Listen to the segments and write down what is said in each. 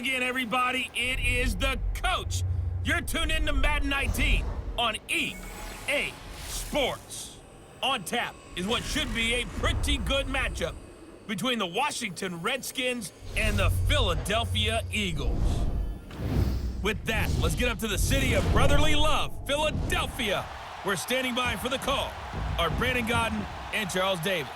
again, everybody. It is the coach. You're tuned in to Madden 19 on EA Sports. On tap is what should be a pretty good matchup between the Washington Redskins and the Philadelphia Eagles. With that, let's get up to the city of brotherly love, Philadelphia. We're standing by for the call are Brandon Godden and Charles Davis.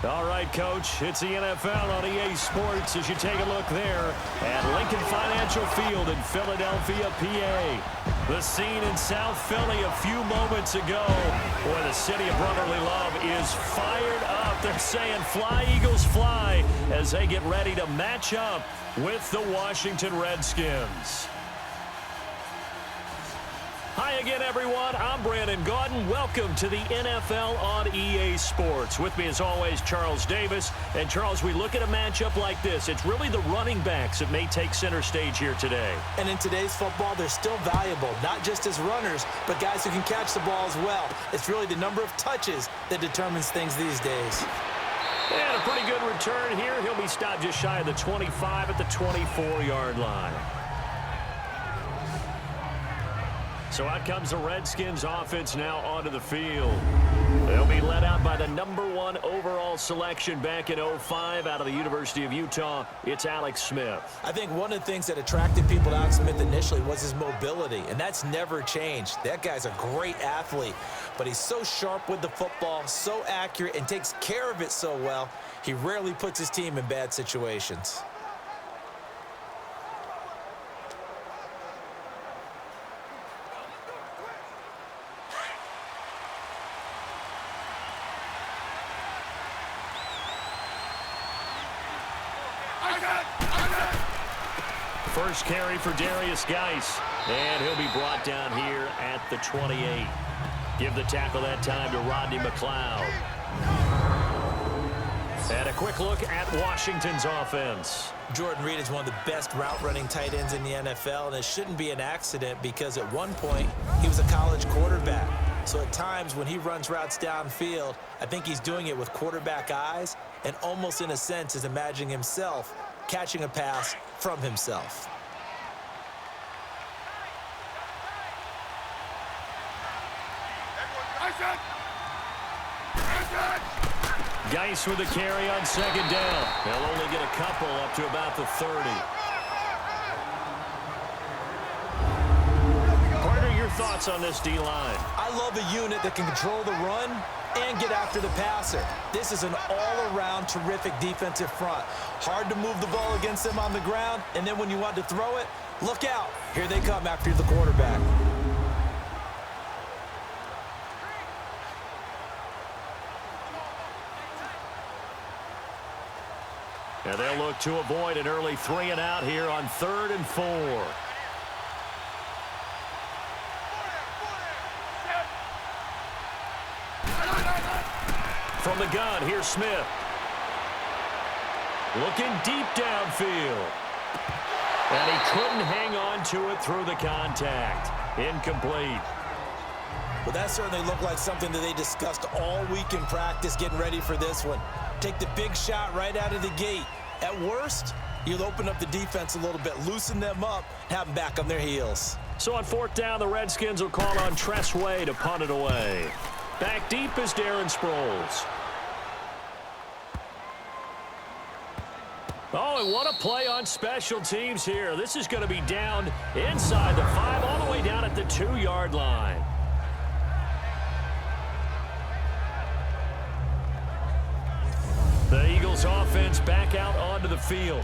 All right, Coach, it's the NFL on EA Sports as you take a look there at Lincoln Financial Field in Philadelphia, PA. The scene in South Philly a few moments ago where the city of brotherly love is fired up. They're saying, fly, Eagles, fly, as they get ready to match up with the Washington Redskins. Hi again, everyone. I'm Brandon Godden. Welcome to the NFL on EA Sports. With me, as always, Charles Davis. And, Charles, we look at a matchup like this. It's really the running backs that may take center stage here today. And in today's football, they're still valuable, not just as runners, but guys who can catch the ball as well. It's really the number of touches that determines things these days. And a pretty good return here. He'll be stopped just shy of the 25 at the 24-yard line. So out comes the Redskins offense now onto the field. They'll be led out by the #1 overall selection back in 05 out of the University of Utah. It's Alex Smith. I think one of the things that attracted people to Alex Smith initially was his mobility, and that's never changed. That guy's a great athlete, but he's so sharp with the football, so accurate, and takes care of it so well, he rarely puts his team in bad situations. First carry for Darius Geis, and he'll be brought down here at the 28. Give the tackle that time to Rodney McLeod. And a quick look at Washington's offense. Jordan Reed is one of the best route-running tight ends in the NFL, and it shouldn't be an accident because at one point he was a college quarterback. So at times when he runs routes downfield, I think he's doing it with quarterback eyes and almost in a sense is imagining himself catching a pass from himself. Geis with a carry on second down. They'll only get a couple up to about the 30. Partner, your thoughts on this D-line? I love a unit that can control the run and get after the passer. This is an all-around terrific defensive front. Hard to move the ball against them on the ground, and then when you want to throw it, look out. Here they come after the quarterback. And they'll look to avoid an early 3-and-out here on 3rd and 4. From the gun, here's Smith. Looking deep downfield. And he couldn't hang on to it through the contact. Incomplete. Well, that certainly looked like something that they discussed all week in practice getting ready for this one. Take the big shot right out of the gate. At worst, you'll open up the defense a little bit, loosen them up, have them back on their heels. So on 4th down, the Redskins will call on Tress Way to punt it away. Back deep is Darren Sproles. Oh, and what a play on special teams here. This is going to be down inside the 5, all the way down at the 2-yard line. The Eagles offense back out onto the field.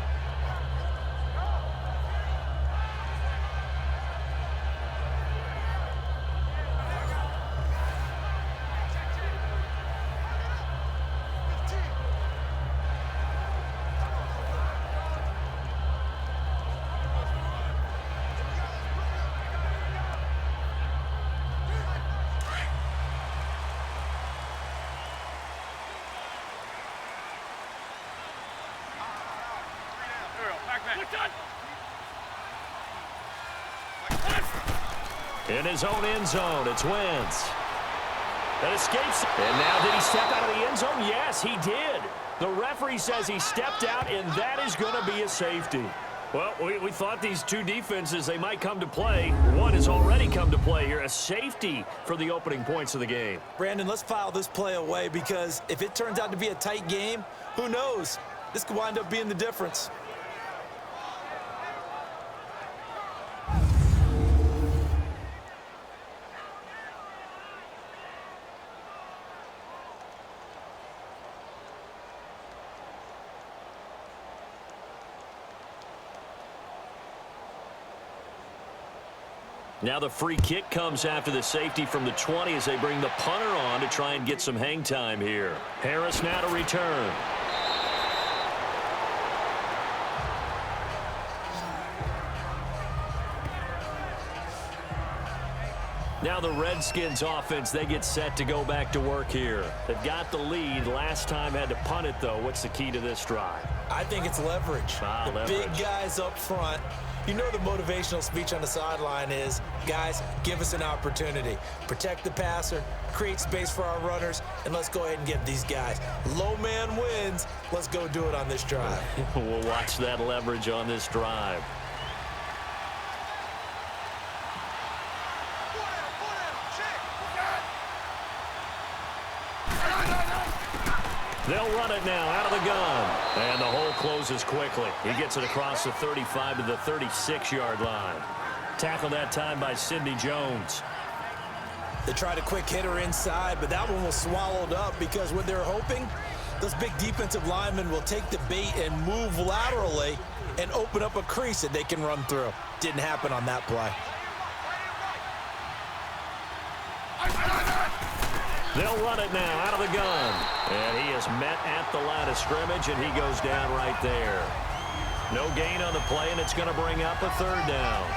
In his own end zone, it's Wentz. That escapes. And now did he step out of the end zone? Yes, he did. The referee says he stepped out, and that is going to be a safety. Well, we thought these two defenses, they might come to play. One has already come to play here, a safety for the opening points of the game. Brandon, let's file this play away because if it turns out to be a tight game, who knows? This could wind up being the difference. Now the free kick comes after the safety from the 20 as they bring the punter on to try and get some hang time here. Harris now to return. Now the Redskins offense, they get set to go back to work here. They've got the lead. Last time had to punt it, though. What's the key to this drive? I think it's leverage. The big guys up front. You know the motivational speech on the sideline is, guys, give us an opportunity. Protect the passer, create space for our runners, and let's go ahead and get these guys. Low man wins. Let's go do it on this drive. We'll watch that leverage on this drive. They'll run it now out of the gun. And the hole closes quickly. He gets it across the 35 to the 36-yard line. Tackled that time by Sidney Jones. They tried a quick hitter inside, but that one was swallowed up because what they're hoping, those big defensive linemen will take the bait and move laterally and open up a crease that they can run through. Didn't happen on that play. They'll run it now out of the gun. And he is met at the line of scrimmage, and he goes down right there. No gain on the play, and it's going to bring up a third down.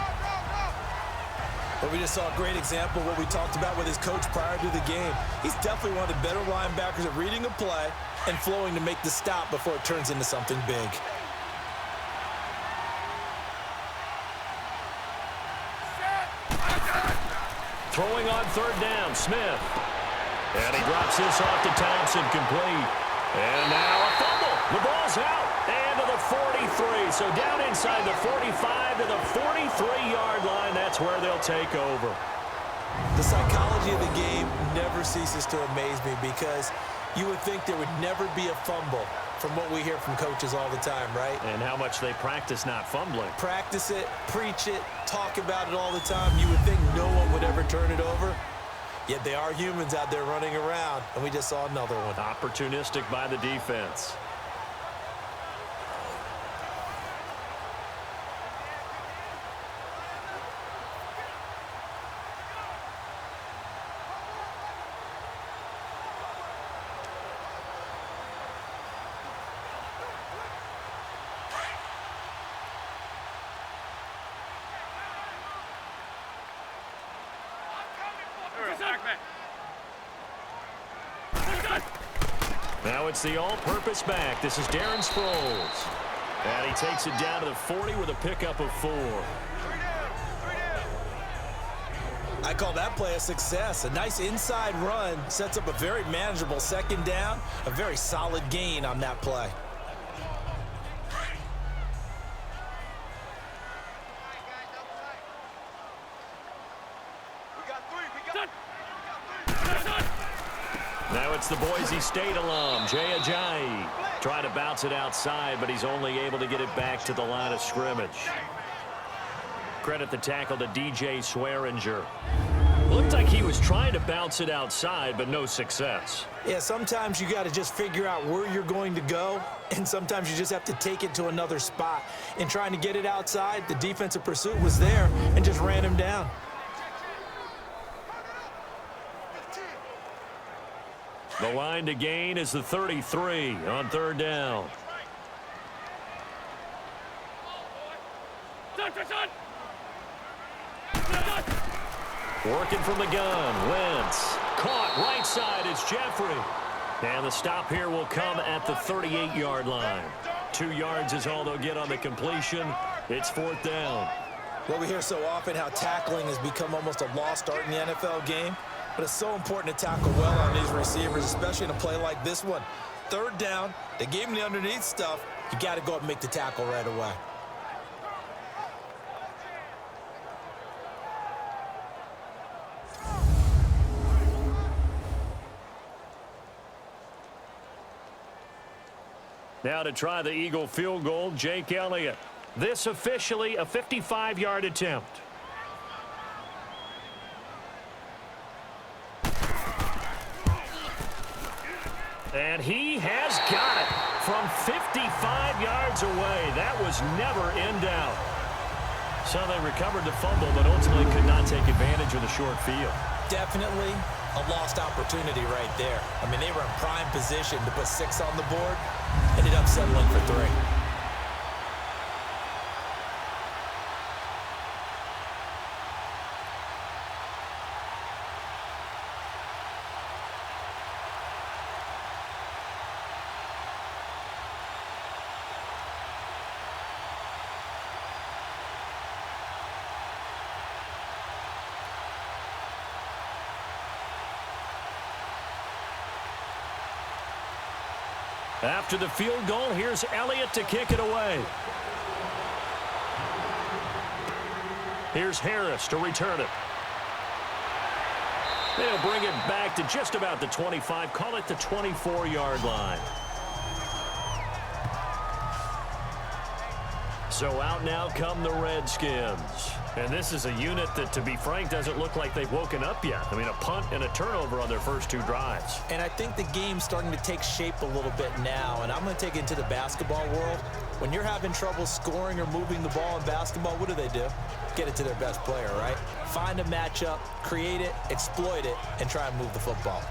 But we just saw a great example of what we talked about with his coach prior to the game. He's definitely one of the better linebackers at reading a play and flowing to make the stop before it turns into something big. Throwing on third down, Smith. And he drops this off to Thompson, complete. And now a fumble. The ball's out. And to the 43. So down inside the 45 to the 43-yard line. That's where they'll take over. The psychology of the game never ceases to amaze me because you would think there would never be a fumble from what we hear from coaches all the time, right? And how much they practice not fumbling. Practice it, preach it, talk about it all the time. You would think no one would ever turn it over. Yet they are humans out there running around, and we just saw another one. Opportunistic by the defense. Now it's the all-purpose back. This is Darren Sproles. And he takes it down to the 40 with a pickup of 4. I call that play a success. A nice inside run sets up a very manageable second down. A very solid gain on that play. Now it's the Boise State alum, Jay Ajayi. Trying to bounce it outside, but he's only able to get it back to the line of scrimmage. Credit the tackle to DJ Swearinger. Looked like he was trying to bounce it outside, but no success. Yeah, sometimes you got to just figure out where you're going to go, and sometimes you just have to take it to another spot. In trying to get it outside, the defensive pursuit was there and just ran him down. The line to gain is the 33 on third down. Working from the gun, Wentz. Caught right side, it's Jeffrey. And the stop here will come at the 38-yard line. 2 yards is all they'll get on the completion. It's fourth down. Well, we hear so often how tackling has become almost a lost art in the NFL game. But it's so important to tackle well on these receivers, especially in a play like this one. Third down, they gave him the underneath stuff. You got to go up and make the tackle right away. Now to try the Eagle field goal, Jake Elliott. This officially a 55-yard attempt. And he has got it from 55 yards away. That was never in doubt. So they recovered the fumble, but ultimately could not take advantage of the short field. Definitely a lost opportunity right there. I mean, they were in prime position to put 6 on the board. Ended up settling for 3. After the field goal, here's Elliott to kick it away. Here's Harris to return it. They'll bring it back to just about the 25, call it the 24-yard line. So out now come the Redskins. And this is a unit that, to be frank, doesn't look like they've woken up yet. I mean, a punt and a turnover on their first 2 drives. And I think the game's starting to take shape a little bit now, and I'm going to take it into the basketball world. When you're having trouble scoring or moving the ball in basketball, what do? Get it to their best player, right? Find a matchup, create it, exploit it, and try and move the football.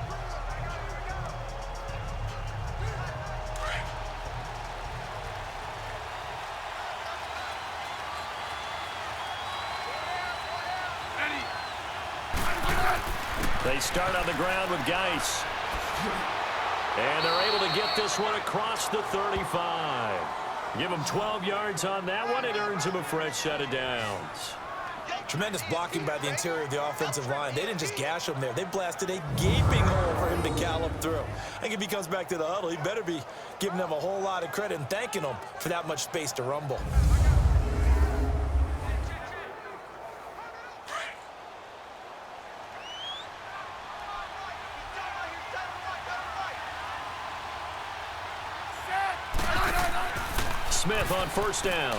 They start on the ground with Geis. And they're able to get this one across the 35. Give them 12 yards on that one. It earns them a fresh set of downs. Tremendous blocking by the interior of the offensive line. They didn't just gash him there. They blasted a gaping hole for him to gallop through. I think if he comes back to the huddle, he better be giving them a whole lot of credit and thanking them for that much space to rumble. Smith on first down.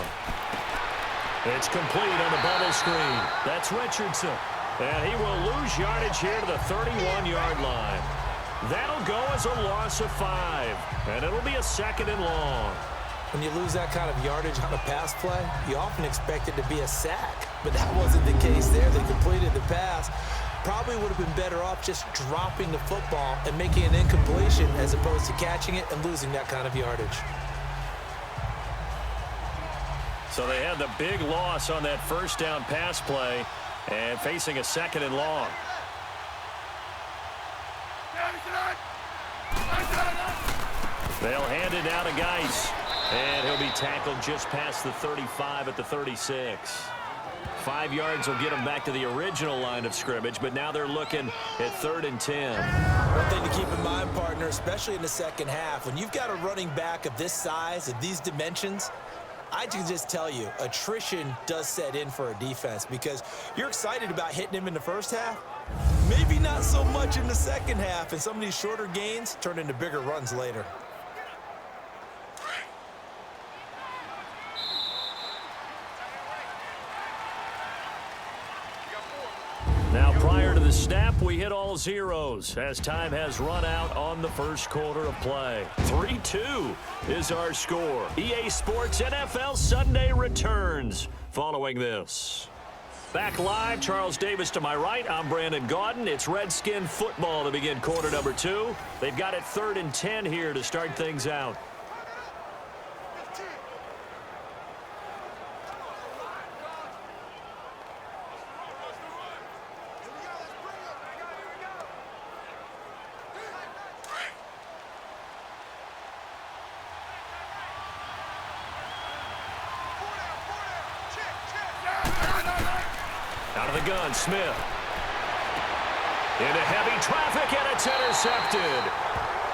It's complete on the bubble screen. That's Richardson. And he will lose yardage here to the 31-yard line. That'll go as a loss of 5. And it'll be a 2nd and long. When you lose that kind of yardage on a pass play, you often expect it to be a sack. But that wasn't the case there. They completed the pass. Probably would have been better off just dropping the football and making an incompletion as opposed to catching it and losing that kind of yardage. So they had the big loss on that first down pass play and facing a 2nd and long. They'll hand it out to Geis. And he'll be tackled just past the 35 at the 36. 5 yards will get them back to the original line of scrimmage, but now they're looking at 3rd and 10. One thing to keep in mind, partner, especially in the second half, when you've got a running back of this size, of these dimensions, I can just tell you, attrition does set in for a defense because you're excited about hitting him in the first half. Maybe not so much in the second half, and some of these shorter gains turn into bigger runs later. Now, prior to the snap, we hit all zeros as time has run out on the first quarter of play. 3-2 is our score. EA Sports NFL Sunday returns following this. Back live, Charles Davis to my right. I'm Brandon Gaudin. It's Redskin football to begin quarter number 2. They've got it 3rd and 10 here to start things out. Out of the gun, Smith. Into heavy traffic, and it's intercepted.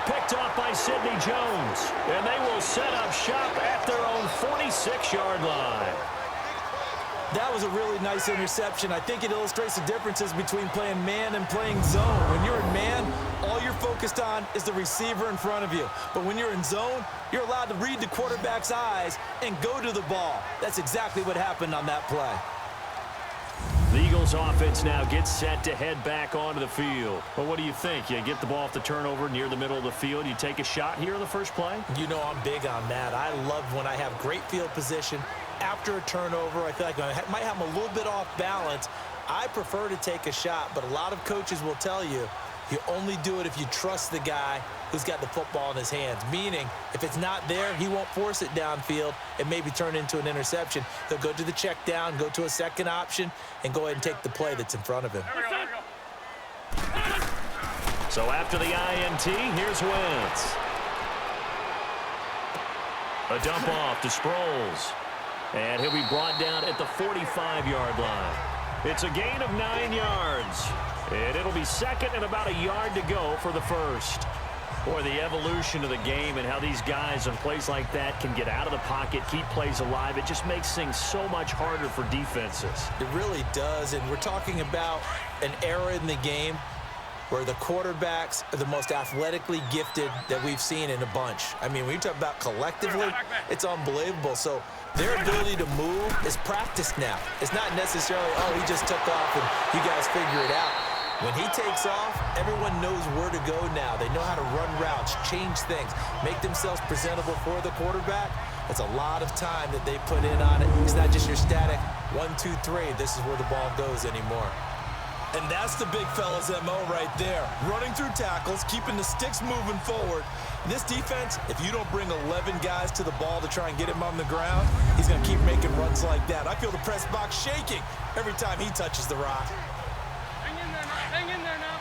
Picked off by Sidney Jones. And they will set up shop at their own 46-yard line. That was a really nice interception. I think it illustrates the differences between playing man and playing zone. When you're in man, all you're focused on is the receiver in front of you. But when you're in zone, you're allowed to read the quarterback's eyes and go to the ball. That's exactly what happened on that play. The Eagles offense now gets set to head back onto the field. Well, what do you think? You get the ball off the turnover near the middle of the field. You take a shot here in the first play? You know I'm big on that. I love when I have great field position. After a turnover, I feel like I might have them a little bit off balance. I prefer to take a shot, but a lot of coaches will tell you, you only do it if you trust the guy who's got the football in his hands. Meaning, if it's not there, he won't force it downfield and maybe turn into an interception. He'll go to the check down, go to a second option, and go ahead and take the play that's in front of him. So after the INT, here's Wentz. A dump off to Sproles. And he'll be brought down at the 45-yard line. It's a gain of 9 yards. And it'll be second and about a yard to go for the first. Boy, the evolution of the game and how these guys on plays like that can get out of the pocket, keep plays alive, it just makes things so much harder for defenses. It really does, and we're talking about an era in the game where the quarterbacks are the most athletically gifted that we've seen in a bunch. I mean, when you talk about collectively, it's unbelievable. So their ability to move is practiced now. It's not necessarily, oh, he just took off and you guys figure it out. When he takes off, everyone knows where to go now. They know how to run routes, change things, make themselves presentable for the quarterback. That's a lot of time that they put in on it. It's not just your static 1, 2, 3. This is where the ball goes anymore. And that's the big fella's MO right there. Running through tackles, keeping the sticks moving forward. This defense, if you don't bring 11 guys to the ball to try and get him on the ground, he's going to keep making runs like that. I feel the press box shaking every time he touches the rock. Hang in there now.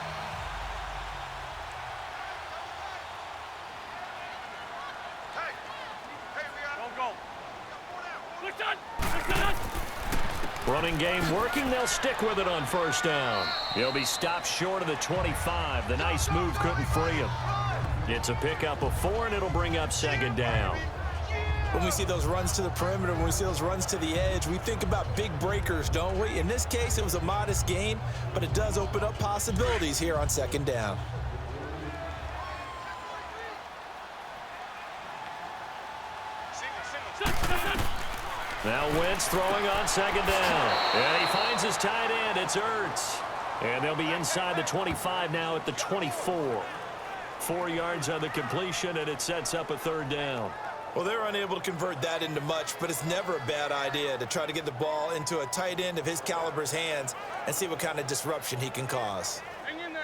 Hey, we got go. Look done. Running game working. They'll stick with it on first down. He'll be stopped short of the 25. The nice move couldn't free him. It's a pickup of 4, and it'll bring up second down. When we see those runs to the perimeter, when we see those runs to the edge, we think about big breakers, don't we? In this case, it was a modest gain, but it does open up possibilities here on second down. Now Wentz throwing on second down. And he finds his tight end. It's Ertz. And they'll be inside the 25 now at the 24. 4 yards on the completion, and it sets up a third down. Well, they're unable to convert that into much, but it's never a bad idea to try to get the ball into a tight end of his caliber's hands and see what kind of disruption he can cause.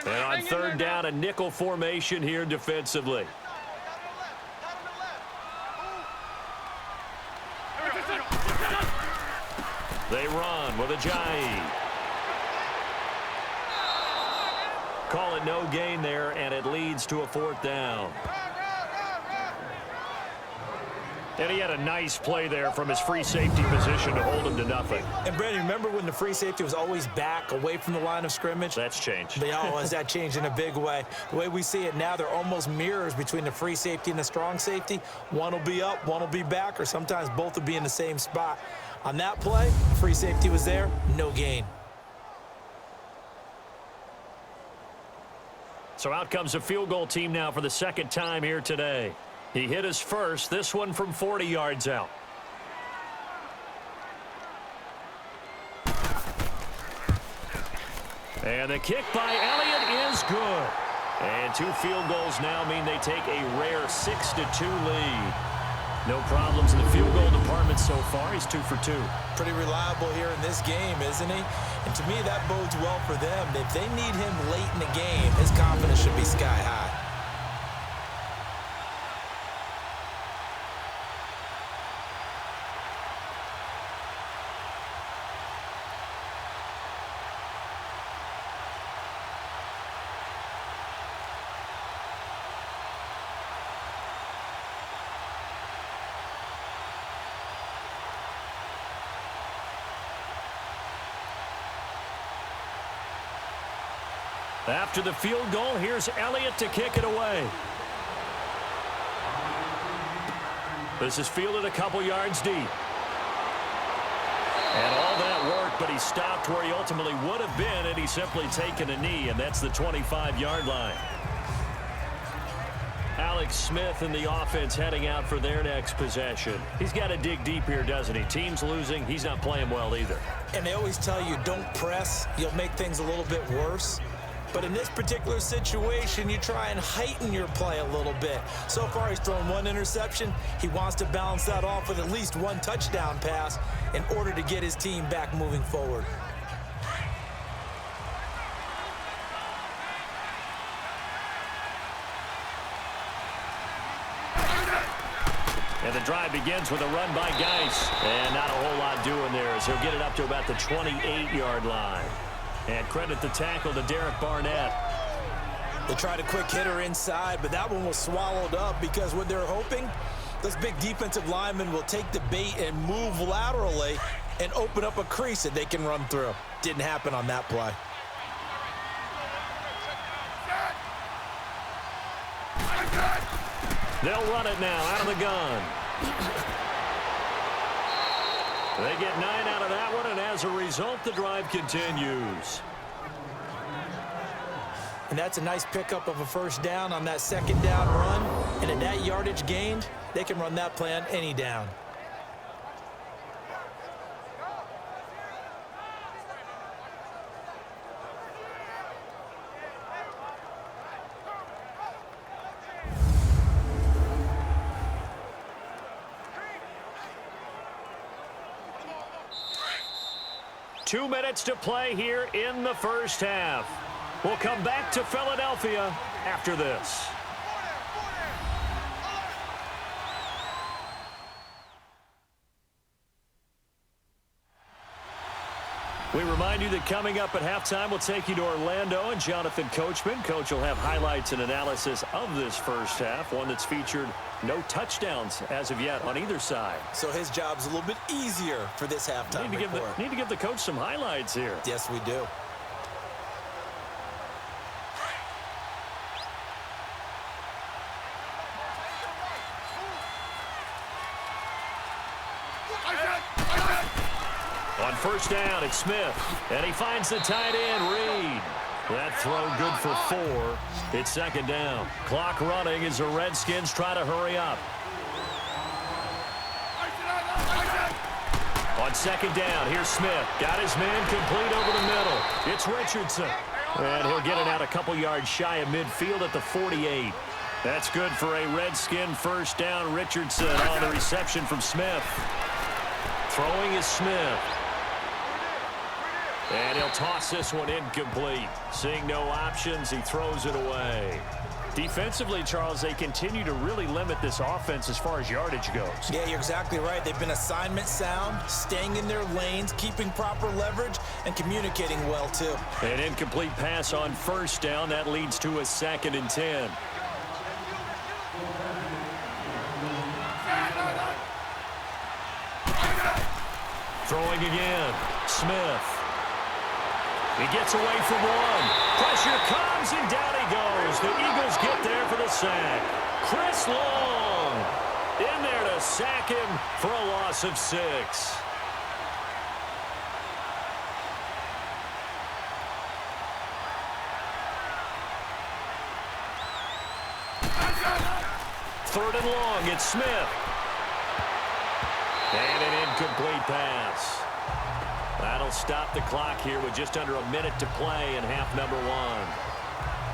And on third down, a nickel formation here defensively. They run with Ajayi. Call it no gain there, and it leads to a fourth down. And he had a nice play there from his free safety position to hold him to nothing. And, Brandon, remember when the free safety was always back, away from the line of scrimmage? That's changed. Has that changed in a big way? The way we see it now, they're almost mirrors between the free safety and the strong safety. One will be up, one will be back, or sometimes both will be in the same spot. On that play, the free safety was there, no gain. So out comes a field goal team now for the second time here today. He hit his first, this one from 40 yards out. And the kick by Elliott is good. And 2 field goals now mean they take a rare 6-2 lead. No problems in the field goal department so far. He's 2 for 2. Pretty reliable here in this game, isn't he? And to me, that bodes well for them. If they need him late in the game, his confidence should be sky high. After the field goal, here's Elliott to kick it away. This is fielded a couple yards deep. And all that work, but he stopped where he ultimately would have been, and he's simply taken a knee, and that's the 25-yard line. Alex Smith and the offense heading out for their next possession. He's got to dig deep here, doesn't he? Team's losing. He's not playing well either. And they always tell you, don't press. You'll make things a little bit worse. But in this particular situation, you try and heighten your play a little bit. So far, he's thrown one interception. He wants to balance that off with at least one touchdown pass in order to get his team back moving forward. And the drive begins with a run by Geis. And not a whole lot doing there as he'll get it up to about the 28-yard line. And credit the tackle to Derek Barnett. They tried a quick hitter inside, but that one was swallowed up because what they're hoping, those big defensive linemen will take the bait and move laterally and open up a crease that they can run through. Didn't happen on that play. They'll run it now out of the gun. They get 9 out of that one, and as a result, the drive continues. And that's a nice pickup of a first down on that second down run. And at that yardage gained, they can run that play on any down. Two minutes to play here in the first half. We'll come back to Philadelphia after this. We remind you that coming up at halftime, we'll take you to Orlando and Jonathan Coachman. Coach will have highlights and analysis of this first half, one that's featured no touchdowns as of yet on either side. So his job's a little bit easier for this halftime report. Need to give the coach some highlights here. Yes, we do. On first down, it's Smith, and he finds the tight end, Reed. That throw good for 4. It's second down. Clock running as the Redskins try to hurry up. On second down, here's Smith. Got his man complete over the middle. It's Richardson. And he'll get it out a couple yards shy of midfield at the 48. That's good for a Redskin first down. Richardson on the reception from Smith. Throwing is Smith. And he'll toss this one incomplete. Seeing no options, he throws it away. Defensively, Charles, they continue to really limit this offense as far as yardage goes. Yeah, you're exactly right. They've been assignment sound, staying in their lanes, keeping proper leverage, and communicating well, too. An incomplete pass on first down. That leads to a 2nd and 10. Throwing again. Smith. He gets away from one. Pressure comes, and down he goes. The Eagles get there for the sack. Chris Long in there to sack him for a loss of 6. Third and long, it's Smith. And an incomplete pass. That'll stop the clock here with just under a minute to play in half number 1.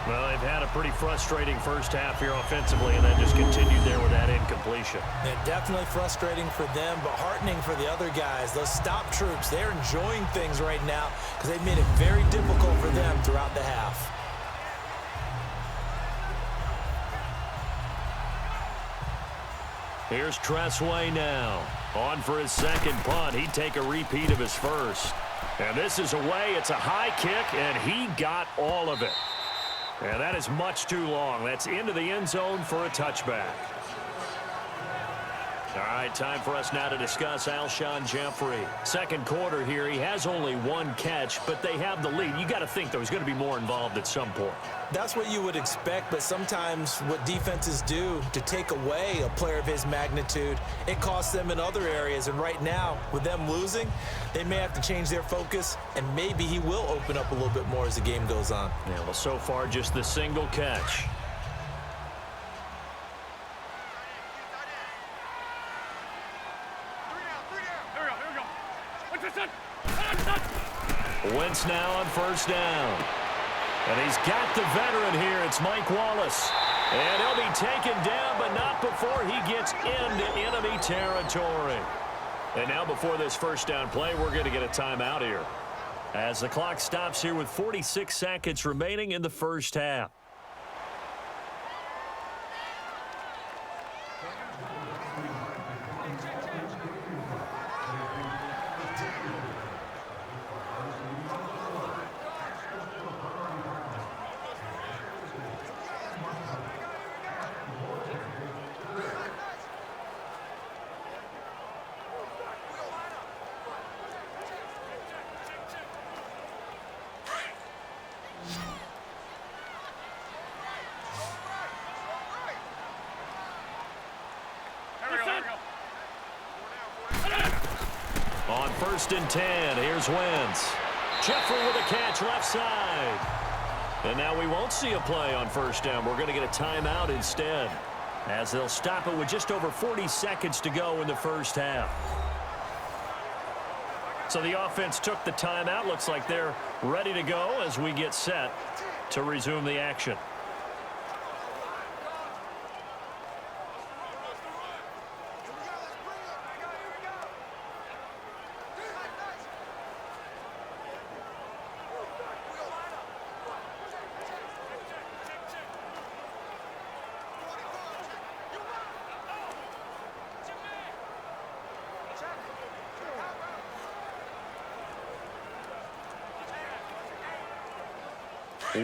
Well, they've had a pretty frustrating first half here offensively, and then just continued there with that incompletion. Yeah, definitely frustrating for them, but heartening for the other guys. Those stop troops, they're enjoying things right now because they've made it very difficult for them throughout the half. Here's Tressway now. On for his second punt. He'd take a repeat of his first. And this is away. It's a high kick, and he got all of it. And that is much too long. That's into the end zone for a touchback. All right, time for us now to discuss Alshon Jeffrey. Second quarter here, he has only 1 catch, but they have the lead. You got to think, though, he's going to be more involved at some point. That's what you would expect, but sometimes what defenses do to take away a player of his magnitude, it costs them in other areas. And right now, with them losing, they may have to change their focus, and maybe he will open up a little bit more as the game goes on. Yeah, well, so far, just the single catch. Wentz now on first down. And he's got the veteran here. It's Mike Wallace. And he'll be taken down, but not before he gets into enemy territory. And now before this first down play, we're going to get a timeout here, as the clock stops here with 46 seconds remaining in the first half. On first and 10, here's Wentz. Jeffrey with a catch left side. And now we won't see a play on first down. We're going to get a timeout instead, as they'll stop it with just over 40 seconds to go in the first half. So the offense took the timeout. Looks like they're ready to go as we get set to resume the action.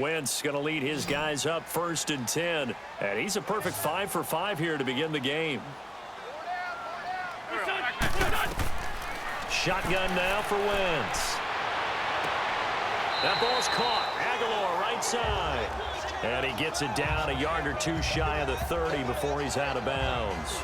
Wentz going to lead his guys up first and 10. And he's a perfect 5 for 5 here to begin the game. Shotgun now for Wentz. That ball's caught. Aguilar right side. And he gets it down a yard or two shy of the 30 before he's out of bounds.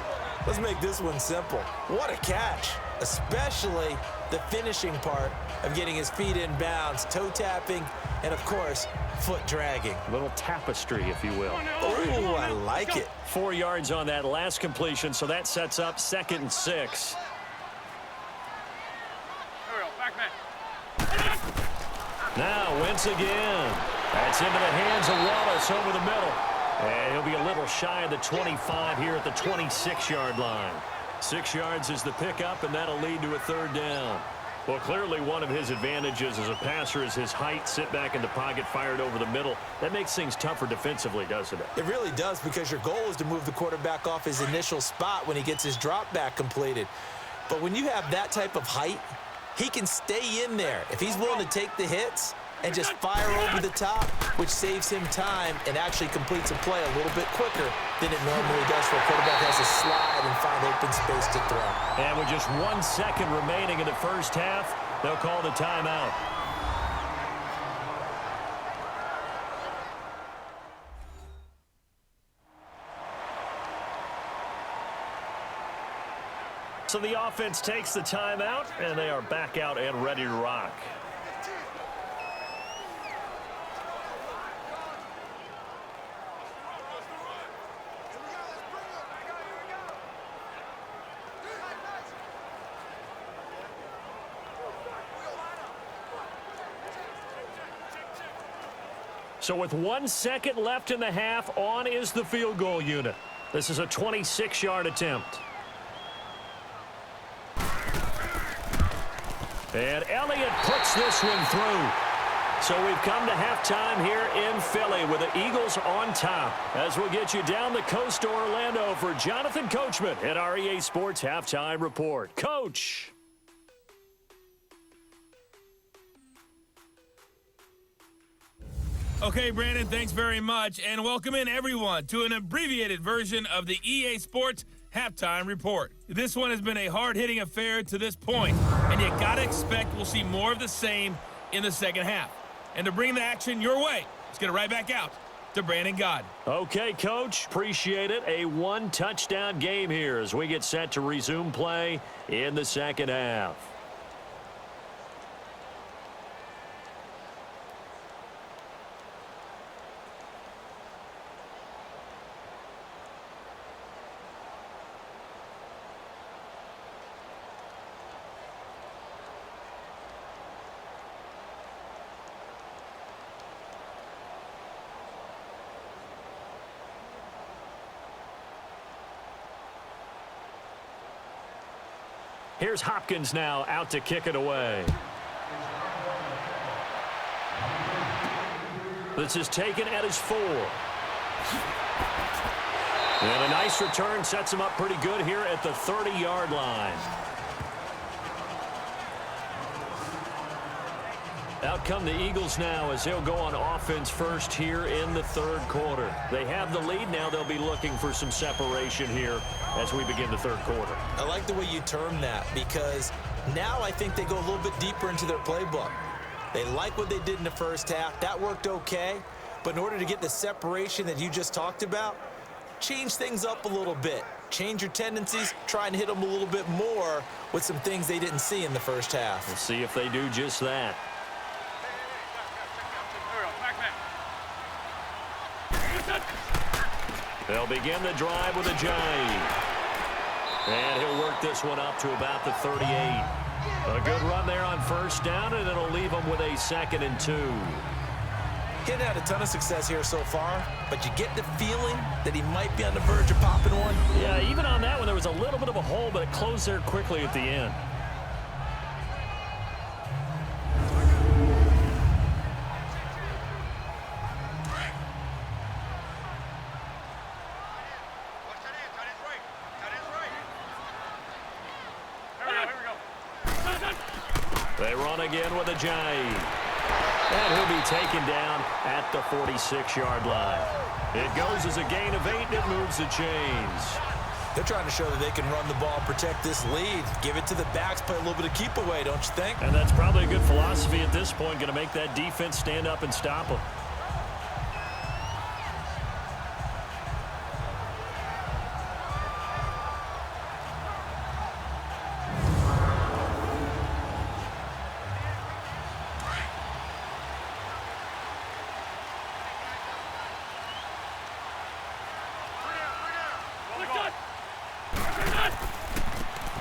Let's make this one simple. What a catch, especially the finishing part of getting his feet in bounds, toe tapping, and of course, foot dragging. A little tapestry, if you will. Oh, I like it. 4 yards on that last completion, so that sets up 2nd and 6. Now Wentz again. That's into the hands of Wallace over the middle. And he'll be a little shy of the 25 here at the 26-yard line. 6 yards is the pickup, and that'll lead to a 3rd down. Well, clearly one of his advantages as a passer is his height. Sit back in the pocket, fired over the middle. That makes things tougher defensively, doesn't it? It really does, because your goal is to move the quarterback off his initial spot when he gets his drop back completed. But when you have that type of height, he can stay in there if he's willing to take the hits and just fire over the top, which saves him time and actually completes a play a little bit quicker than it normally does, for a quarterback has to slide and find open space to throw. And with just 1 second remaining in the first half, they'll call the timeout. So the offense takes the timeout, and they are back out and ready to rock. So with 1 second left in the half, on is the field goal unit. This is a 26-yard attempt. And Elliott puts this one through. So we've come to halftime here in Philly with the Eagles on top, as we'll get you down the coast to Orlando for Jonathan Coachman at our EA Sports Halftime Report. Coach. Okay, Brandon, thanks very much, and welcome in everyone to an abbreviated version of the EA Sports Halftime Report. This one has been a hard-hitting affair to this point, and you gotta expect we'll see more of the same in the second half. And to bring the action your way, let's get it right back out to Brandon Gaudin. Okay, Coach, appreciate it. A 1-touchdown game here as we get set to resume play in the second half. Here's Hopkins now out to kick it away. This is taken at his 4. And a nice return sets him up pretty good here at the 30-yard line. Out come the Eagles now as they'll go on offense first here in the third quarter. They have the lead now. They'll be looking for some separation here as we begin the third quarter. I like the way you term that because now I think they go a little bit deeper into their playbook. They like what they did in the first half. That worked okay. But in order to get the separation that you just talked about, change things up a little bit. Change your tendencies. Try and hit them a little bit more with some things they didn't see in the first half. We'll see if they do just that. They'll begin the drive with a jive. And he'll work this one up to about the 38. A good run there on first down, and it'll leave him with a 2nd and 2. He's had a ton of success here so far, but you get the feeling that he might be on the verge of popping one. Yeah, even on that one, there was a little bit of a hole, but it closed there quickly at the end. They run again with a jive. And he'll be taken down at the 46-yard line. It goes as a gain of 8, and it moves the chains. They're trying to show that they can run the ball, protect this lead. Give it to the backs, play a little bit of keep away, don't you think? And that's probably a good philosophy at this point, going to make that defense stand up and stop them.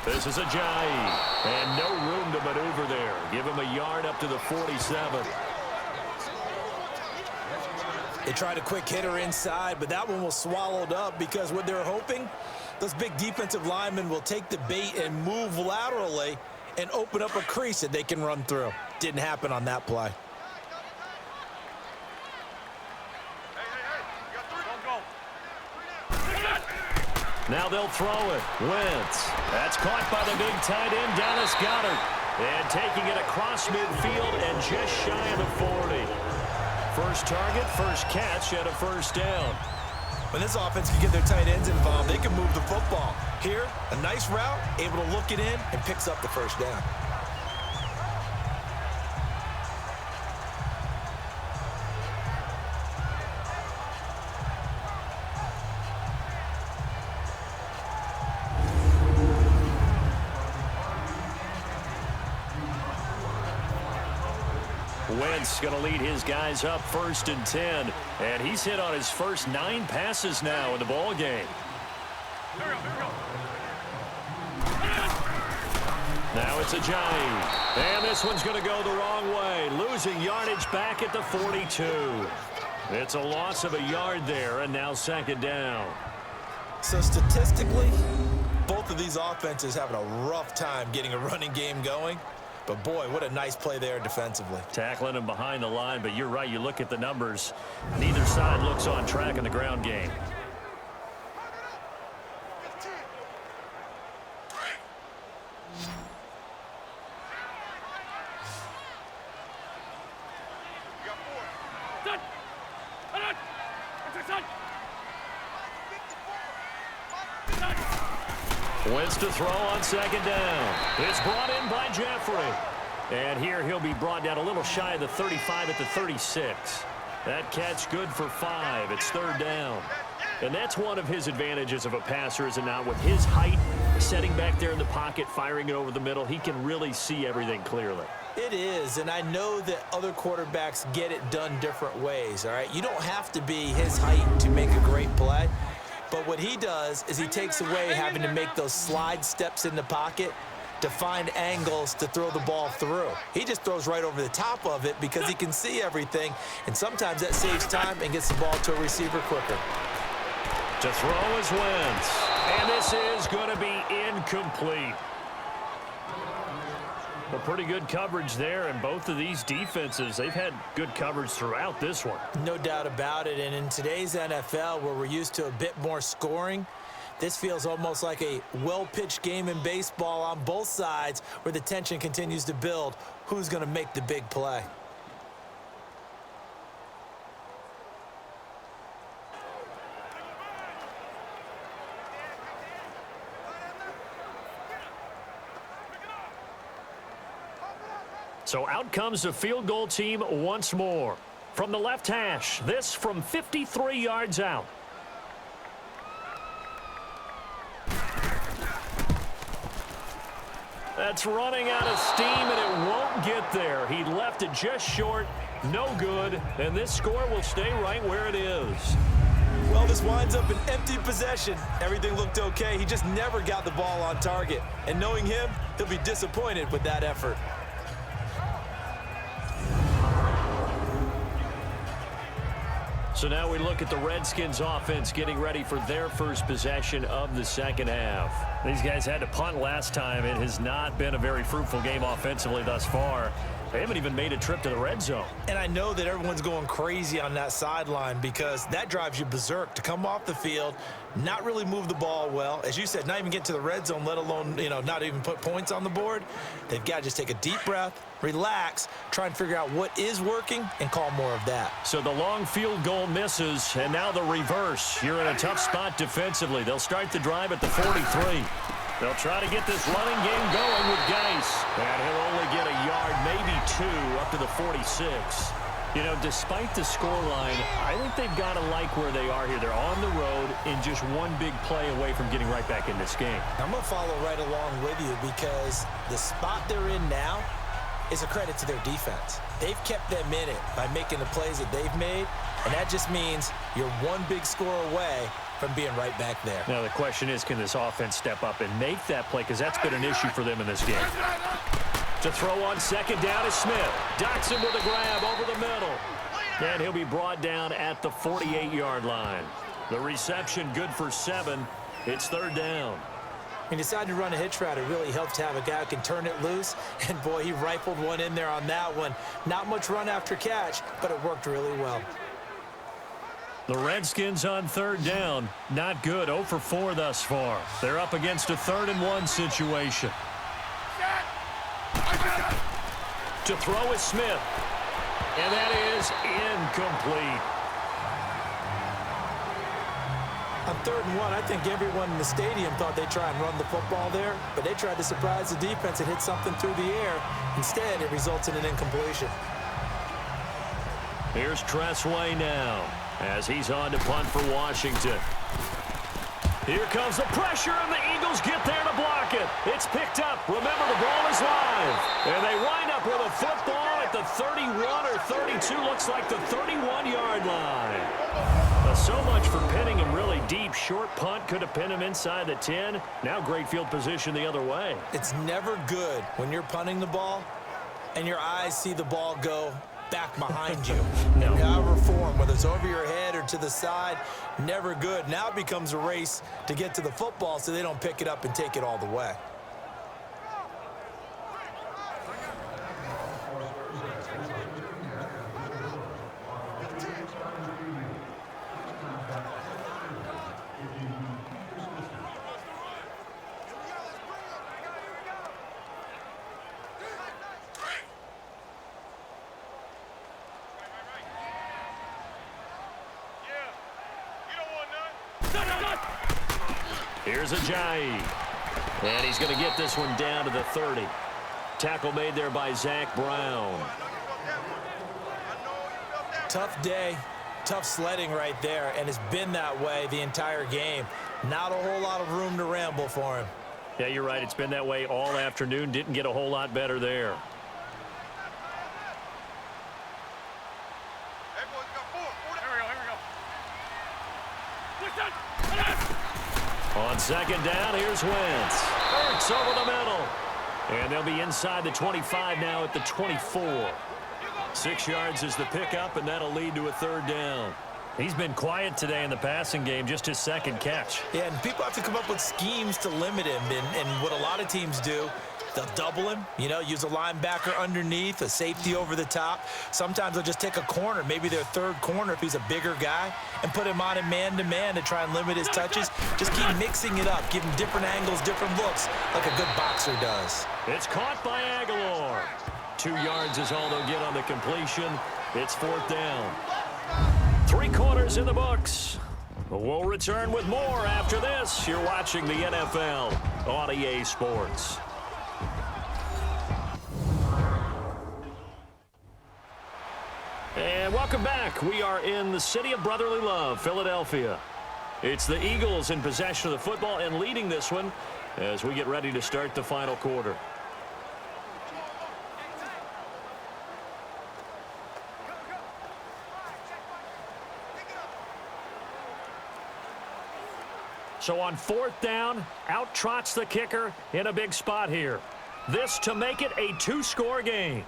This is a jive, and no room to maneuver there. Give him a yard up to the 47. They tried a quick hitter inside, but that one was swallowed up because what they're hoping, those big defensive linemen will take the bait and move laterally and open up a crease that they can run through. Didn't happen on that play. Now they'll throw it. Wentz. That's caught by the big tight end, Dallas Goedert. And taking it across midfield and just shy of the 40. First target, first catch at a first down. When this offense can get their tight ends involved, they can move the football. Here, a nice route, able to look it in, and picks up the first down. Wentz going to lead his guys up 1st and 10. And he's hit on his first 9 passes now in the ball game. Now it's a jive. And this one's going to go the wrong way. Losing yardage back at the 42. It's a loss of a yard there, and now 2nd down. So statistically, both of these offenses having a rough time getting a running game going. But, boy, what a nice play there defensively. Tackling him behind the line, but you're right. You look at the numbers. Neither side looks on track in the ground game. Wentz to throw on 2nd down. It's brought in by Jeffrey. And here he'll be brought down a little shy of the 35 at the 36. That catch good for 5. It's 3rd down. And that's one of his advantages of a passer, is it not? With his height, setting back there in the pocket, firing it over the middle, he can really see everything clearly. It is, and I know that other quarterbacks get it done different ways, all right? You don't have to be his height to make a great play. But what he does is he takes away having to make those slide steps in the pocket to find angles to throw the ball through. He just throws right over the top of it because he can see everything, and sometimes that saves time and gets the ball to a receiver quicker. To throw is Wentz, and this is going to be incomplete. A pretty good coverage there, and both of these defenses, they've had good coverage throughout this one. No doubt about it, and in today's NFL, where we're used to a bit more scoring, this feels almost like a well-pitched game in baseball on both sides where the tension continues to build. Who's going to make the big play? So out comes the field goal team once more. From the left hash, this from 53 yards out. That's running out of steam, and it won't get there. He left it just short, no good, and this score will stay right where it is. Well, this winds up an empty possession. Everything looked okay. He just never got the ball on target. And knowing him, he'll be disappointed with that effort. So now we look at the Redskins offense getting ready for their first possession of the second half. These guys had to punt last time. It has not been a very fruitful game offensively thus far. They haven't even made a trip to the red zone. And I know that everyone's going crazy on that sideline because that drives you berserk to come off the field, not really move the ball well. As you said, not even get to the red zone, let alone, not even put points on the board. They've got to just take a deep breath, relax, try and figure out what is working, and call more of that. So the long field goal misses, and now the reverse. You're in a tough spot defensively. They'll start the drive at the 43. They'll try to get this running game going with Geis. And he'll only get a yard, maybe two, up to the 46. Despite the scoreline, I think they've got to like where they are here. They're on the road in just one big play away from getting right back in this game. I'm going to follow right along with you because the spot they're in now is a credit to their defense. They've kept them in it by making the plays that they've made, and that just means you're one big score away from being right back there. Now the question is, can this offense step up and make that play? Because that's been an issue for them in this game. To throw on second down is Smith. Docks him with a grab over the middle. And he'll be brought down at the 48-yard line. The reception good for 7. It's third down. He decided to run a hitch route. It really helps to have a guy who can turn it loose. And, boy, he rifled one in there on that one. Not much run after catch, but it worked really well. The Redskins on third down. Not good. 0 for 4 thus far. They're up against a 3rd-and-1 situation. To throw is Smith. And that is incomplete. On 3rd and 1, I think everyone in the stadium thought they'd try and run the football there, but they tried to surprise the defense and hit something through the air. Instead, it results in an incompletion. Here's Tressway now as he's on to punt for Washington. Here comes the pressure, and the Eagles get there to block it. It's picked up. Remember, the ball is live. And they wind up with a football at the 31 or 32. Looks like the 31-yard line. So much for pinning him really deep. Short punt could have pinned him inside the 10. Now great field position the other way. It's never good when you're punting the ball and your eyes see the ball go back behind you. No. However form, whether it's over your head or to the side, never good. Now it becomes a race to get to the football so they don't pick it up and take it all the way. Here's Ajayi. And he's going to get this one down to the 30. Tackle made there by Zach Brown. Tough day, tough sledding right there, and it's been that way the entire game. Not a whole lot of room to ramble for him. Yeah, you're right. It's been that way all afternoon. Didn't get a whole lot better there. On second down, here's Wentz. Hurts over the middle. And they'll be inside the 25 now at the 24. 6 yards is the pickup, and that'll lead to a third down. He's been quiet today in the passing game, just his second catch. Yeah, and people have to come up with schemes to limit him. And what a lot of teams do, they'll double him, use a linebacker underneath, a safety over the top. Sometimes they'll just take a corner, maybe their third corner if he's a bigger guy, and put him on a man-to-man to try and limit his touches. Just keep mixing it up, give him different angles, different looks, like a good boxer does. It's caught by Aguilar. 2 yards is all they'll get on the completion. It's 4th down. 3 quarters in the books. We'll return with more after this. You're watching the NFL on EA Sports. And welcome back. We are in the city of brotherly love, Philadelphia. It's the Eagles in possession of the football and leading this one as we get ready to start the final quarter. So on 4th down, out trots the kicker in a big spot here. This to make it a 2-score game.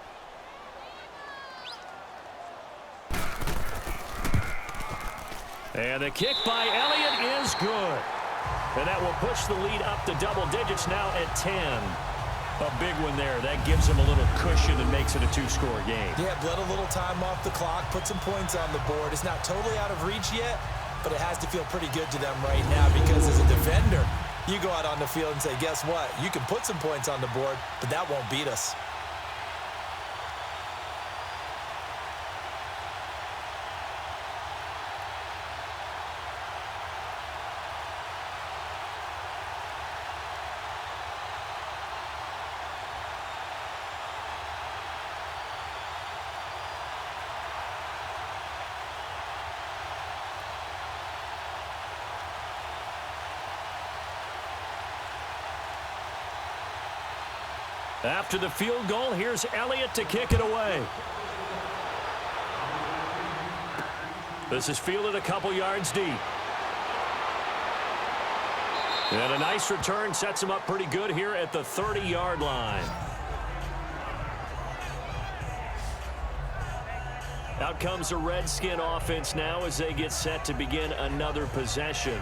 And the kick by Elliott is good. And that will push the lead up to double digits now at 10. A big one there. That gives him a little cushion and makes it a 2-score game. Yeah, bled a little time off the clock, put some points on the board. It's not totally out of reach yet, but it has to feel pretty good to them right now because as a defender, you go out on the field and say, guess what? You can put some points on the board, but that won't beat us. After the field goal, here's Elliott to kick it away. This is fielded a couple yards deep. And a nice return sets him up pretty good here at the 30-yard line. Out comes the Redskin offense now as they get set to begin another possession.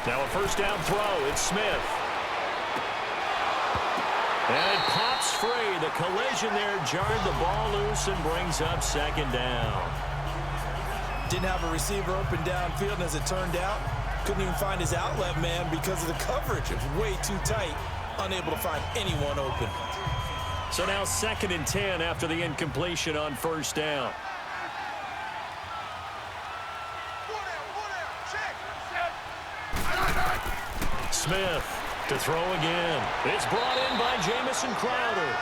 Now a first down throw. It's Smith. And it pops free. The collision there jarred the ball loose and brings up 2nd down. Didn't have a receiver open downfield, and as it turned out, couldn't even find his outlet man because of the coverage. It was way too tight, unable to find anyone open. So now 2nd and 10 after the incompletion on 1st down. Smith to throw again. It's brought in by Jamison Crowder.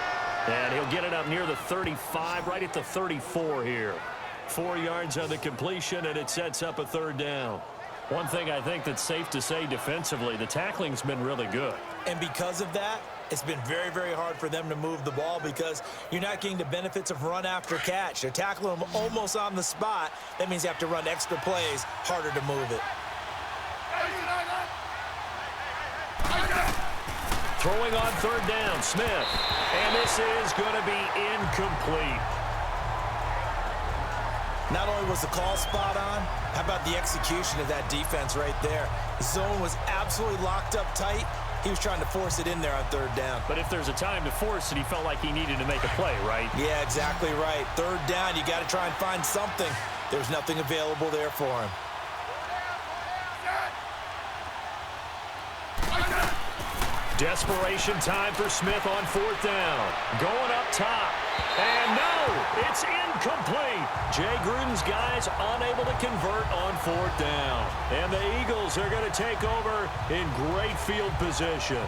And he'll get it up near the 35, right at the 34 here. 4 yards on the completion, and it sets up a 3rd down. One thing I think that's safe to say defensively, the tackling's been really good. And because of that, it's been very, very hard for them to move the ball because you're not getting the benefits of run after catch. They're tackling them almost on the spot. That means you have to run extra plays, harder to move it. Throwing on 3rd down, Smith. And this is going to be incomplete. Not only was the call spot on, how about the execution of that defense right there? The zone was absolutely locked up tight. He was trying to force it in there on 3rd down. But if there's a time to force it, he felt like he needed to make a play, right? Yeah, exactly right. 3rd down, you got to try and find something. There's nothing available there for him. Desperation time for Smith on 4th down. Going up top. And no, it's incomplete. Jay Gruden's guys unable to convert on 4th down. And the Eagles are going to take over in great field position.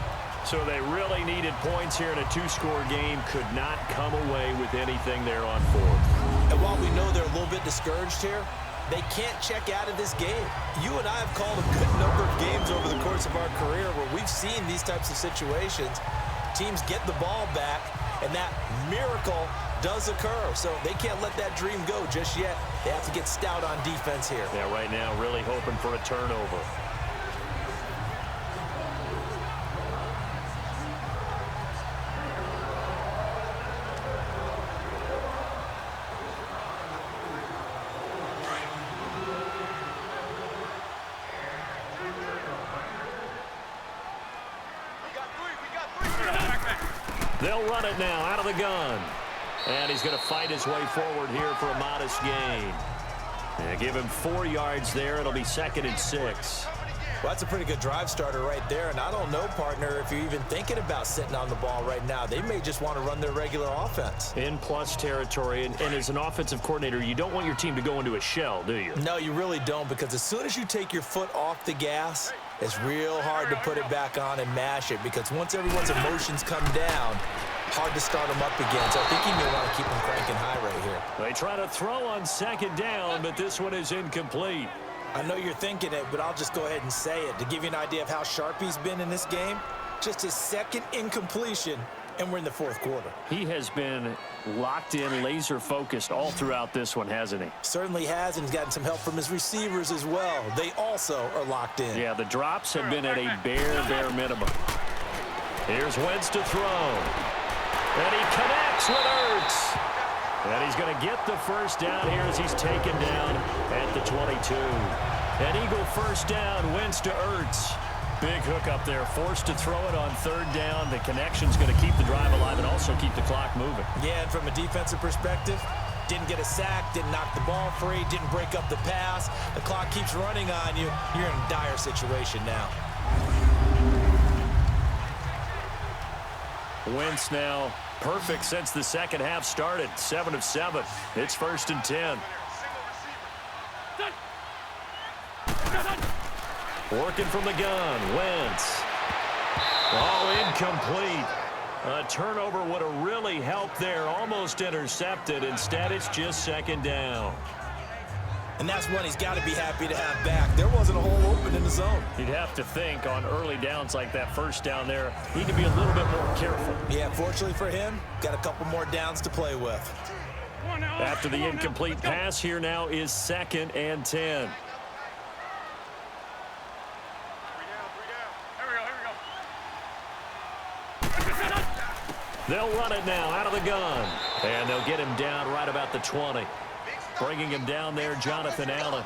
So they really needed points here in a 2-score game. Could not come away with anything there on 4th. And while we know they're a little bit discouraged here, They can't check out of this game. You and I have called a good number of games over the course of our career where we've seen these types of situations. Teams get the ball back, and that miracle does occur. So they can't let that dream go just yet. They have to get stout on defense here. Yeah, right now really hoping for a turnover. They'll run it now out of the gun. And he's going to fight his way forward here for a modest gain. And give him 4 yards there. It'll be 2nd and 6. Well, that's a pretty good drive starter right there. And I don't know, partner, if you're even thinking about sitting on the ball right now. They may just want to run their regular offense. In plus territory. And as an offensive coordinator, you don't want your team to go into a shell, do you? No, you really don't, because as soon as you take your foot off the gas, it's real hard to put it back on and mash it, because once everyone's emotions come down, hard to start them up again. So I think you may want to keep them cranking high right here. They try to throw on 2nd down, but this one is incomplete. I know you're thinking it, but I'll just go ahead and say it. To give you an idea of how sharp he's been in this game, just his 2nd incompletion, and we're in the 4th quarter. He has been locked in, laser-focused all throughout this one, hasn't he? Certainly has, and he's gotten some help from his receivers as well. They also are locked in. Yeah, the drops have been at a bare minimum. Here's Wentz to throw. And he connects with Ertz. And he's going to get the first down here as he's taken down at the 22. An Eagle first down, Wentz to Ertz. Big hook up there, forced to throw it on 3rd down. The connection's going to keep the drive alive and also keep the clock moving. Yeah, and from a defensive perspective, didn't get a sack, didn't knock the ball free, didn't break up the pass. The clock keeps running on you. You're in a dire situation now. Wentz now perfect since the 2nd half started. 7 of 7. It's 1st and 10. Working from the gun, Wentz. Oh, incomplete. A turnover would have really helped there. Almost intercepted. Instead, it's just 2nd down. And that's one he's got to be happy to have back. There wasn't a hole open in the zone. You'd have to think on early downs like that first down there, need to be a little bit more careful. Yeah, fortunately for him, got a couple more downs to play with. After the incomplete pass, here now is 2nd and 10. They'll run it now out of the gun. And they'll get him down right about the 20. Bringing him down there, Jonathan Allen.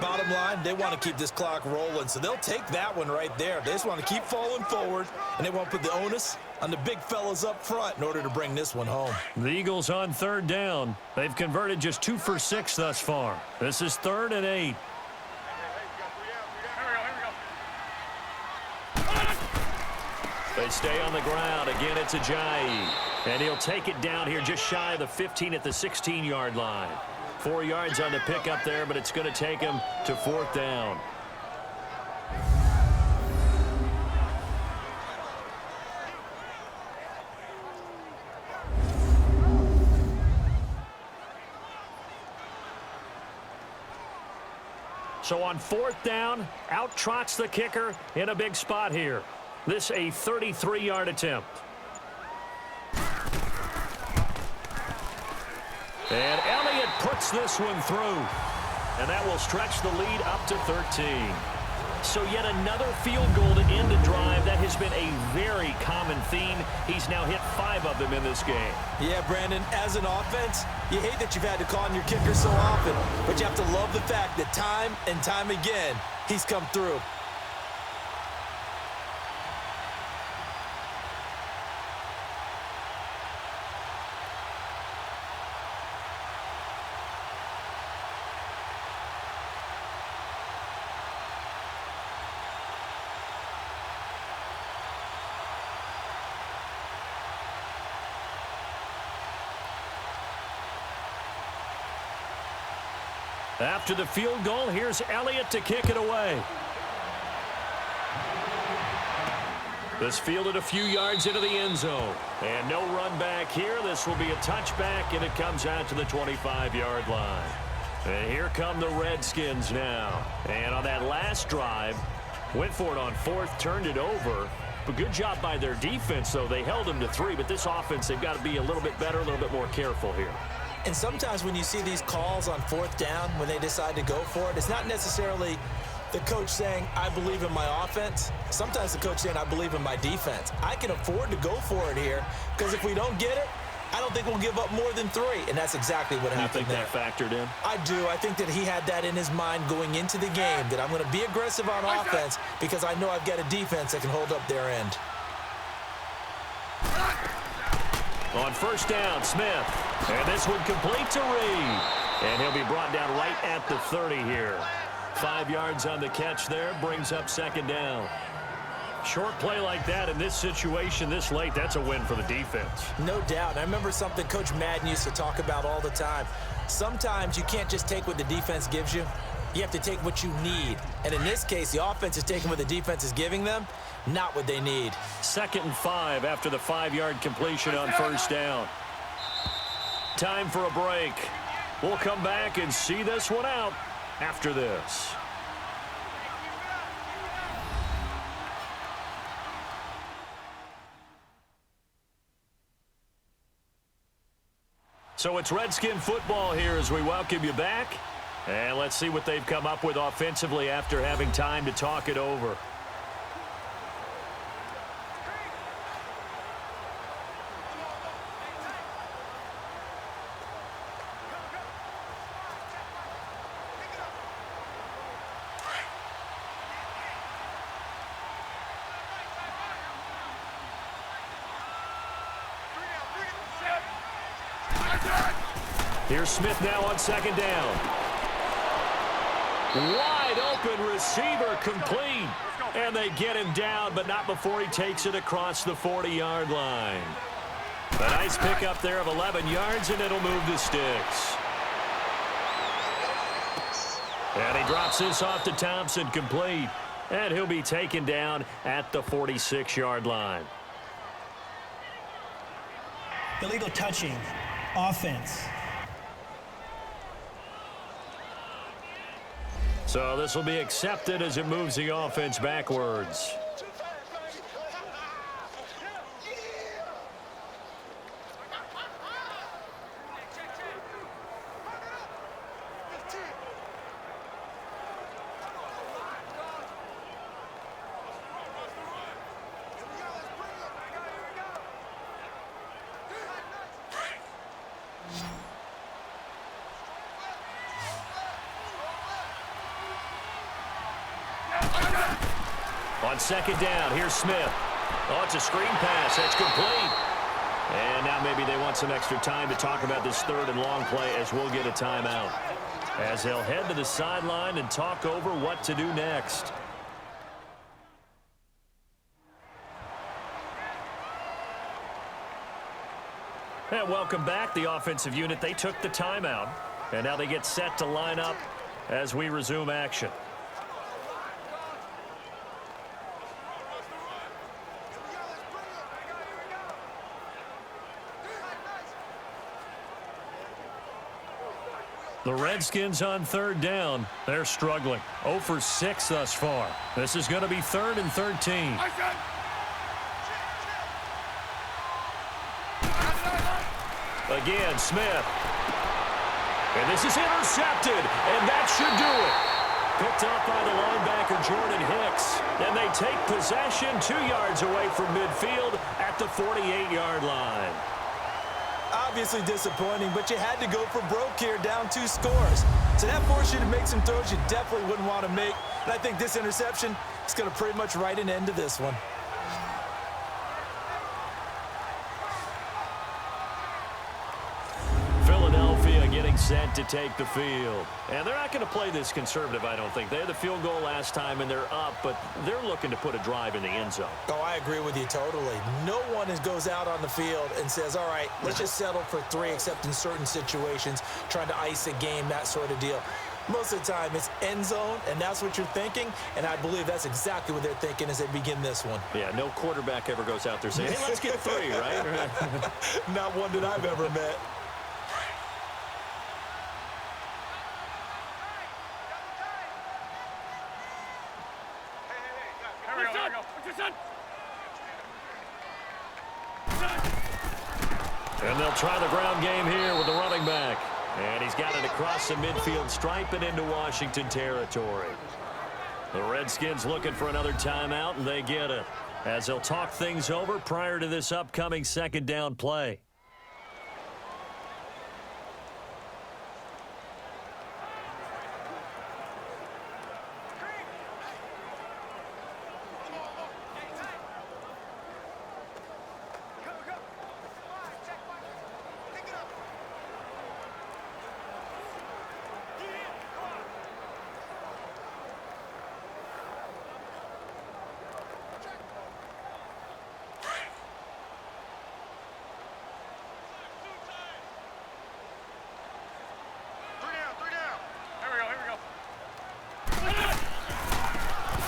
Bottom line, they want to keep this clock rolling, so they'll take that one right there. They just want to keep falling forward, and they won't put the onus on the big fellas up front in order to bring this one home. The Eagles on 3rd down. They've converted just 2 for 6 thus far. This is 3rd and 8. They stay on the ground. Again, it's Ajayi. And he'll take it down here just shy of the 15 at the 16-yard line. 4 yards on the pickup there, but it's going to take him to 4th down. So on 4th down, out trots the kicker in a big spot here. This a 33-yard attempt. And Elliott puts this one through. And that will stretch the lead up to 13. So yet another field goal to end a drive. That has been a very common theme. He's now hit 5 of them in this game. Yeah, Brandon, as an offense, you hate that you've had to call on your kicker so often, but you have to love the fact that time and time again, he's come through. After the field goal, here's Elliott to kick it away. This fielded a few yards into the end zone. And no run back here. This will be a touchback, and it comes out to the 25-yard line. And here come the Redskins now. And on that last drive, went for it on fourth, turned it over. But good job by their defense, though. They held them to 3, but this offense, they've got to be a little bit better, a little bit more careful here. And sometimes when you see these calls on fourth down, when they decide to go for it, it's not necessarily the coach saying, I believe in my offense. Sometimes the coach saying, I believe in my defense. I can afford to go for it here because if we don't get it, I don't think we'll give up more than 3. And that's exactly what happened there. You think that factored in? I do. I think that he had that in his mind going into the game, that I'm going to be aggressive on offense because I know I've got a defense that can hold up their end. On first down, Smith. And this one complete to Reed. And he'll be brought down right at the 30 here. 5 yards on the catch there, brings up second down. Short play like that in this situation this late, that's a win for the defense. No doubt. I remember something Coach Madden used to talk about all the time. Sometimes you can't just take what the defense gives you. You have to take what you need. And in this case, the offense is taking what the defense is giving them, not what they need. 2nd and 5 after the 5-yard completion on first down. Time for a break. We'll come back and see this one out after this. So it's Redskin football here as we welcome you back. And let's see what they've come up with offensively after having time to talk it over. Here's Smith now on second down. Wide open receiver complete. And they get him down, but not before he takes it across the 40-yard line. A nice pickup there of 11 yards, and it'll move the sticks. And he drops this off to Thompson complete. And he'll be taken down at the 46-yard line. Illegal touching. Offense. So this will be accepted as it moves the offense backwards. On second down, here's Smith. Oh, it's a screen pass. That's complete. And now maybe they want some extra time to talk about this 3rd and long play as we'll get a timeout. As they'll head to the sideline and talk over what to do next. And welcome back. The offensive unit, they took the timeout. And now they get set to line up as we resume action. The Redskins on 3rd down. They're struggling. 0 for 6 thus far. This is going to be 3rd and 13. Again, Smith. And this is intercepted, and that should do it. Picked up by the linebacker, Jordan Hicks. And they take possession 2 yards away from midfield at the 48-yard line. Obviously disappointing, but you had to go for broke here, down 2 scores. So that forced you to make some throws you definitely wouldn't want to make. And I think this interception is going to pretty much write an end to this one. Philadelphia getting set to take the field. And they're not going to play this conservative, I don't think. They had the field goal last time, and they're up, but they're looking to put a drive in the end zone. Oh, I agree with you totally. No one goes out on the field and says, all right, let's just settle for 3, except in certain situations, trying to ice a game, that sort of deal. Most of the time, it's end zone, and that's what you're thinking, and I believe that's exactly what they're thinking as they begin this one. Yeah, no quarterback ever goes out there saying, hey, let's get 3, right? Not one that I've ever met. Here we go. What's your son? And they'll try the ground game here with the running back. And he's got it across the midfield stripe and into Washington territory. The Redskins looking for another timeout, and they get it, as they'll talk things over prior to this upcoming second down play.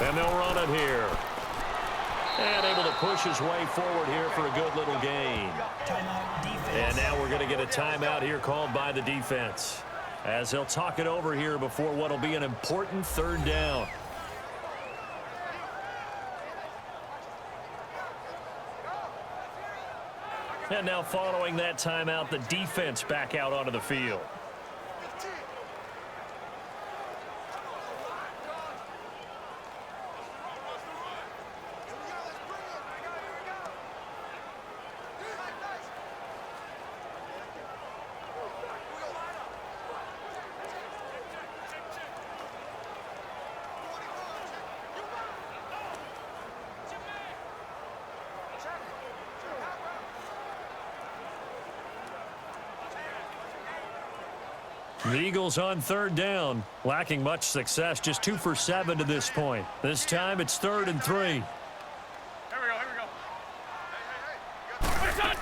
And they'll run it here. And able to push his way forward here for a good little gain. Timeout defense. And now we're going to get a timeout here called by the defense, as they'll talk it over here before what will be an important third down. And now following that timeout, the defense back out onto the field. The Eagles on third down, lacking much success, just 2 for 7 to this point. This time it's 3rd and 3. Here we go.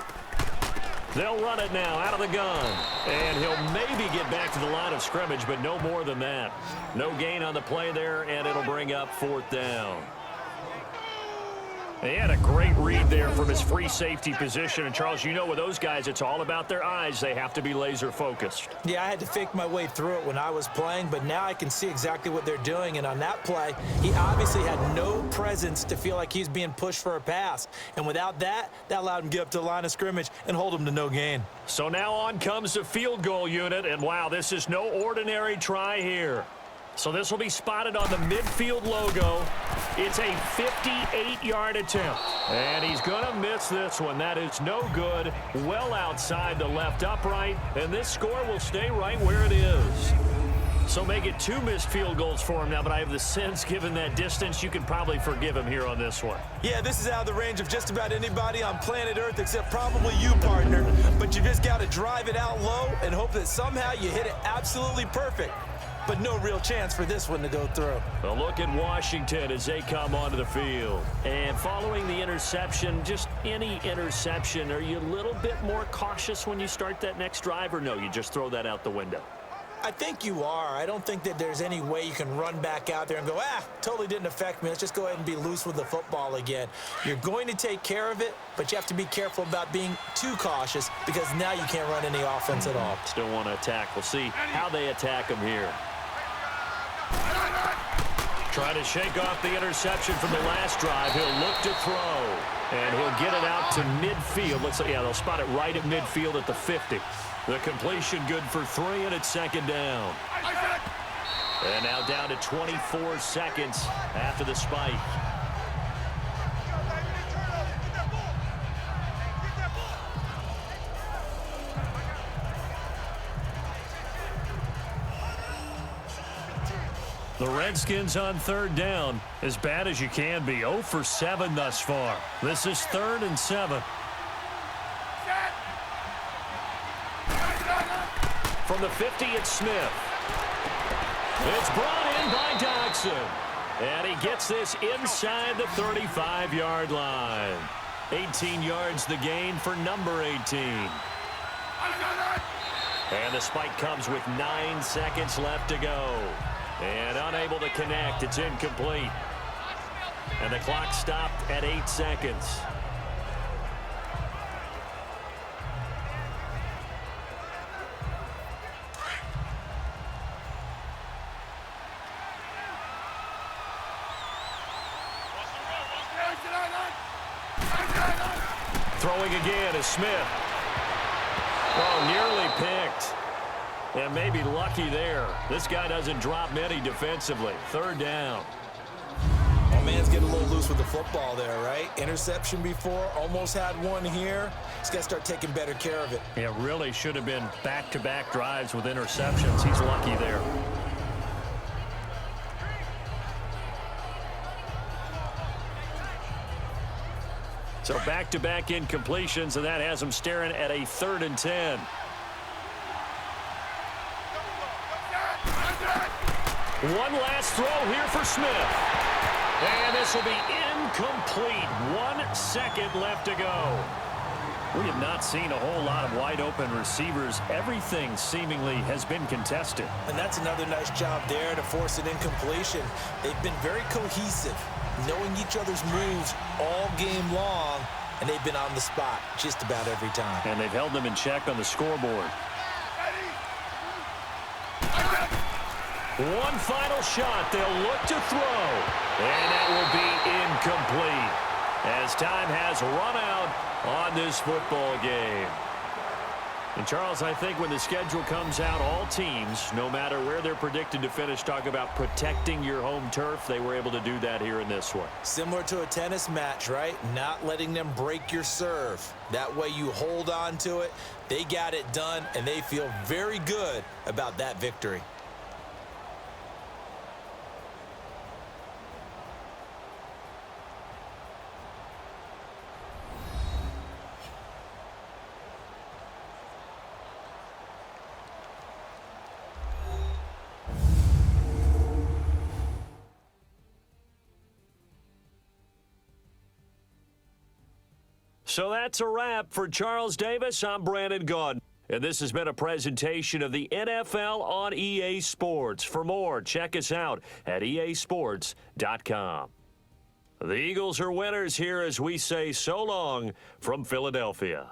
They'll run it now out of the gun. And he'll maybe get back to the line of scrimmage, but no more than that. No gain on the play there, and it'll bring up 4th down. He had a great read there from his free safety position. And, Charles, you know with those guys, it's all about their eyes. They have to be laser focused. Yeah, I had to fake my way through it when I was playing, but now I can see exactly what they're doing. And on that play, he obviously had no presence to feel like he's being pushed for a pass. And without that, that allowed him to get up to the line of scrimmage and hold him to no gain. So now on comes the field goal unit. And, wow, this is no ordinary try here. So this will be spotted on the midfield logo. It's a 58-yard attempt. And he's going to miss this one. That is no good. Well outside the left upright. And this score will stay right where it is. So make it 2 missed field goals for him now. But I have the sense, given that distance, you can probably forgive him here on this one. Yeah, this is out of the range of just about anybody on planet Earth except probably you, partner. But you just got to drive it out low and hope that somehow you hit it absolutely perfect. But no real chance for this one to go through. A look at Washington as they come onto the field. And following the interception, just any interception, are you a little bit more cautious when you start that next drive, or no, you just throw that out the window? I think you are. I don't think that there's any way you can run back out there and go, totally didn't affect me. Let's just go ahead and be loose with the football again. You're going to take care of it, but you have to be careful about being too cautious because now you can't run any offense at all. Still want to attack. We'll see how they attack him here. Trying to shake off the interception from the last drive. He'll look to throw, and he'll get it out to midfield. Let's say, yeah, they'll spot it right at midfield at the 50. The completion good for 3, and it's 2nd down. And now down to 24 seconds after the spike. The Redskins on third down, as bad as you can be. 0 for 7 thus far. This is 3rd and 7. From the 50, it's Smith. It's brought in by Dodson. And he gets this inside the 35-yard line. 18 yards the gain for number 18. And the spike comes with 9 seconds left to go. And unable to connect. It's incomplete. And the clock stopped at 8 seconds. Throwing again is Smith. Oh, nearly picked. And maybe lucky there. This guy doesn't drop many defensively. 3rd down. Oh, man's getting a little loose with the football there, right? Interception before, almost had one here. He's got to start taking better care of it. It really should have been back-to-back drives with interceptions. He's lucky there. So back-to-back incompletions, and that has him staring at a 3rd and 10. One last throw here for Smith. And this will be incomplete. 1 second left to go. We have not seen a whole lot of wide-open receivers. Everything seemingly has been contested. And that's another nice job there to force an incompletion. They've been very cohesive, knowing each other's moves all game long, and they've been on the spot just about every time. And they've held them in check on the scoreboard. One final shot. They'll look to throw. And that will be incomplete as time has run out on this football game. And, Charles, I think when the schedule comes out, all teams, no matter where they're predicted to finish, talk about protecting your home turf. They were able to do that here in this one. Similar to a tennis match, right? Not letting them break your serve. That way you hold on to it. They got it done, and they feel very good about that victory. So that's a wrap for Charles Davis. I'm Brandon Gaudin. And this has been a presentation of the NFL on EA Sports. For more, check us out at easports.com. The Eagles are winners here as we say so long from Philadelphia.